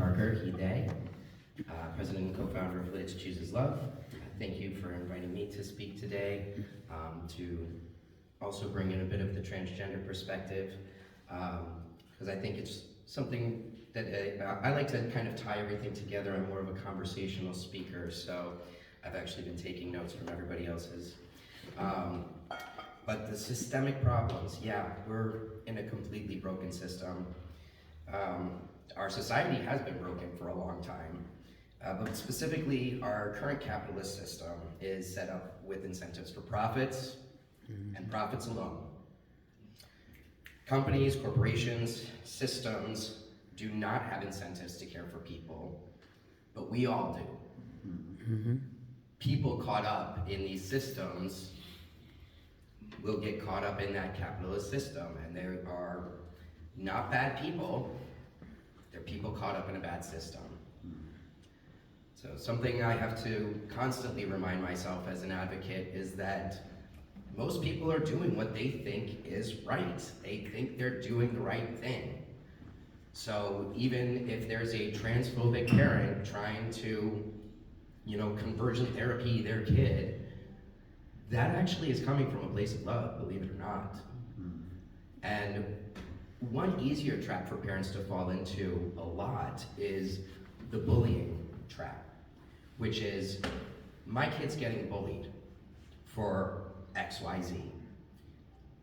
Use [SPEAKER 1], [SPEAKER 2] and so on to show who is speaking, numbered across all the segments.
[SPEAKER 1] Parker, he, they, president and co-founder of Lititz Chooses Love. Thank you for inviting me to speak today, to also bring in a bit of the transgender perspective, because I think it's something that I like to kind of tie everything together. I'm more of a conversational speaker, so I've actually been taking notes from everybody else's. But the systemic problems, yeah, we're in a completely broken system. Our society has been broken for a long time, but specifically our current capitalist system is set up with incentives for profits and profits alone. Companies, corporations, systems do not have incentives to care for people, but we all do. People caught up in these systems will get caught up in that capitalist system, and there are not bad people, they're people caught up in a bad system. So something I have to constantly remind myself as an advocate is that most people are doing what they think is right. They think they're doing the right thing. So even if there's a transphobic parent trying to, conversion therapy their kid, that actually is coming from a place of love, believe it or not. And one easier trap for parents to fall into a lot is the bullying trap, which is, my kid's getting bullied for XYZ.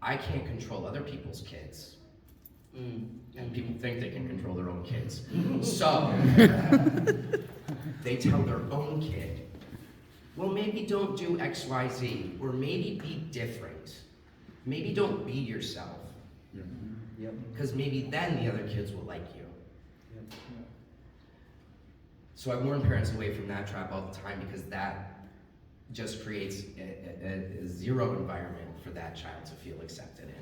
[SPEAKER 1] I can't control other people's kids. And people think they can control their own kids. So, they tell their own kid, well, maybe don't do XYZ, or maybe be different. Maybe don't be yourself. Because maybe then the other kids will like you. So I warn parents away from that trap all the time, because that just creates a zero environment for that child to feel accepted in.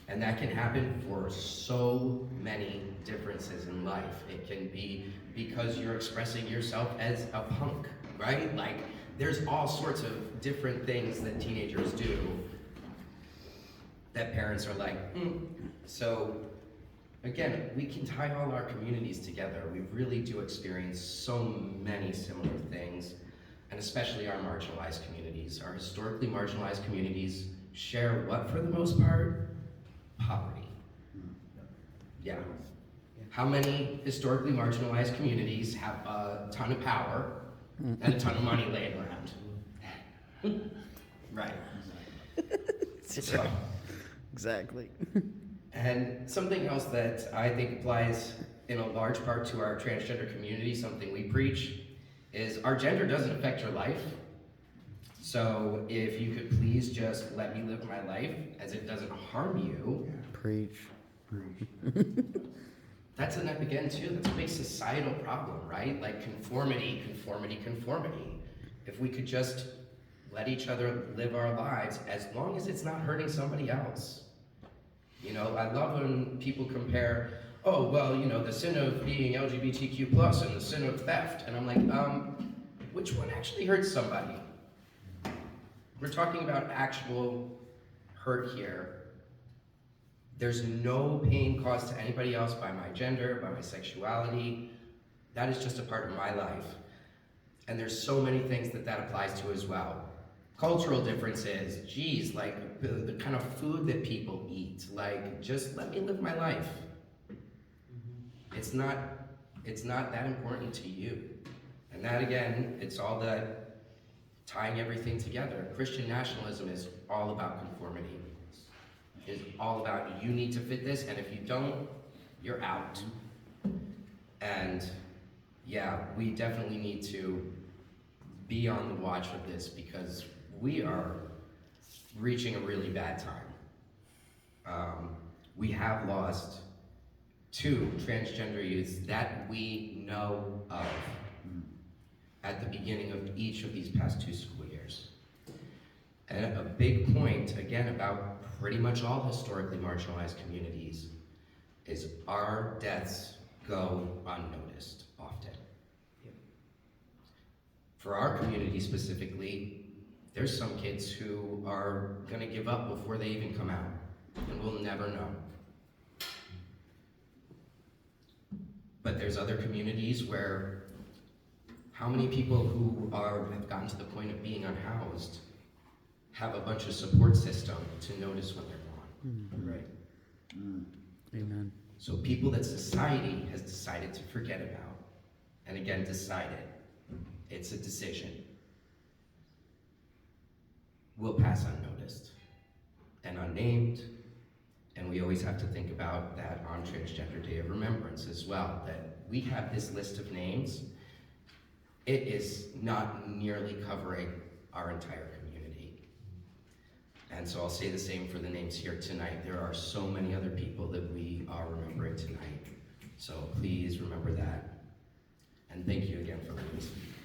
[SPEAKER 1] And that can happen for so many differences in life. It can be because you're expressing yourself as a punk, right? Like, there's all sorts of different things that teenagers do that parents are like, So, again, we can tie all our communities together. We really do experience so many similar things, and especially our marginalized communities. Our historically marginalized communities share what, for the most part? Poverty. Yeah. How many historically marginalized communities have a ton of power and a ton of money laying around? Right. So,
[SPEAKER 2] exactly.
[SPEAKER 1] And something else that I think applies in a large part to our transgender community, something we preach, is our gender doesn't affect your life. So if you could please just let me live my life as it doesn't harm you.
[SPEAKER 2] Preach.
[SPEAKER 1] That's again too, that's a big societal problem, right? Like conformity. If we could just let each other live our lives as long as it's not hurting somebody else. I love when people compare, the sin of being LGBTQ plus and the sin of theft. And I'm like, which one actually hurts somebody? We're talking about actual hurt here. There's no pain caused to anybody else by my gender, by my sexuality. That is just a part of my life. And there's so many things that applies to as well. Cultural differences, like the kind of food that people eat, like just let me live my life. It's not that important to you. And that again, it's all that tying everything together. Christian nationalism is all about conformity. It's all about you need to fit this, and if you don't, you're out. And yeah, we definitely need to be on the watch of this, because we are reaching a really bad time. We have lost 2 transgender youths that we know of at the beginning of each of these past 2 school years. And a big point, again, about pretty much all historically marginalized communities is our deaths go unnoticed often. For our community specifically, there's some kids who are gonna give up before they even come out, and we'll never know. But there's other communities where how many people who have gotten to the point of being unhoused have a bunch of support system to notice when they're gone, right?
[SPEAKER 2] Amen.
[SPEAKER 1] So people that society has decided to forget about, and again, decided, it's a decision, will pass unnoticed and unnamed, and we always have to think about that on Transgender Day of Remembrance as well, that we have this list of names. It is not nearly covering our entire community. And so I'll say the same for the names here tonight. There are so many other people that we are remembering tonight. So please remember that. And thank you again for letting me speak.